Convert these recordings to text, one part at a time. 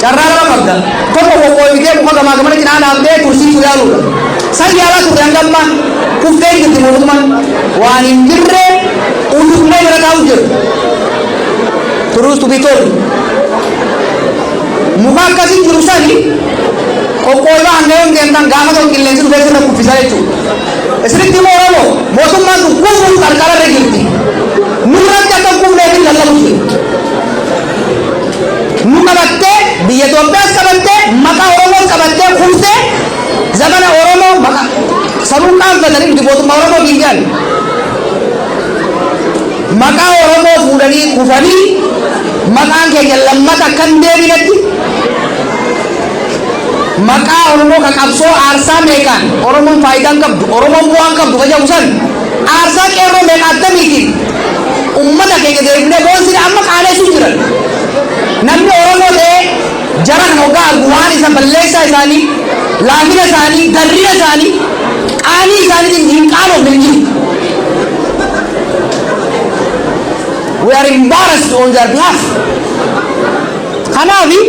carrara qabda tokko qoqqoybitee muka gamaa gamana cinaa naabdee kursii sudaaluudha san yaalaa ture hangamma kuftee jirti mootummaan waan hin jirre utubnee bira taa'u jiru turuus tubitoon muka akkasii jiru sani qoqqooybaa hangayoon deemtan gaafa ta'u qilleensi dhufee sirra kuffisaa jechuudha isinitti immoo oromoo mootummaan kun kufuun qarqararra jirti nurratti akka kufneefi lallabu jiru nu qabattee biyya Itoophiyaas qabattee maqaa Oromoos qabattee kuftee zamana Oromoo maqaa sanuun qaanfatanii nuti mootummaa Oromoo diigaan maqaa Oromoo fuudhanii kufanii maqaan keenya lammata kan deebinetti maqaa Oromoo kan qabsoo aarsaa meeqaan Oromoon faayidaan qabdu Oromoon bu'aan qabdu fayyadu san aarsaa qeerroo meeqaattamiitiin ummata keenya deebinee boonsine amma qaaneessu jiran namni Oromoo ta'ee jara kan hoggaa argu waan isa balleessaa isaanii laafina isaanii darrina isaanii qaanii isaaniitiin hin qaanofne hin jiru. We are embarrassed on their behalf. Kanaafi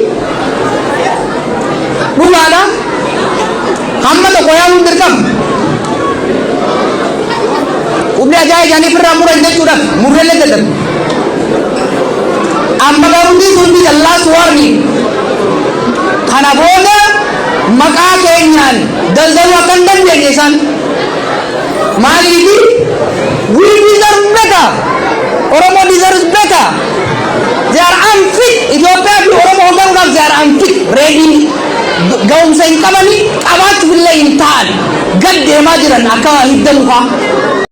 dhugaadha hamma tokko yaaluun dirqama. Humni ajaa'ibanii firraa muran jechuudhaaf murreellee dadhabu. Amma garuu hundi jallaas warni kana booda maqaa keenyaan daldaluu akka hin dandeenye isaan maaliifi we deserve better Oromo deserves better they are unfit Ethiopia fi Oromo hogganuudhaaf they are unfit ready ga'umsa hin qabani qabaachuuf illee hin ta'an gad deemaa jiran akka hidda mukaa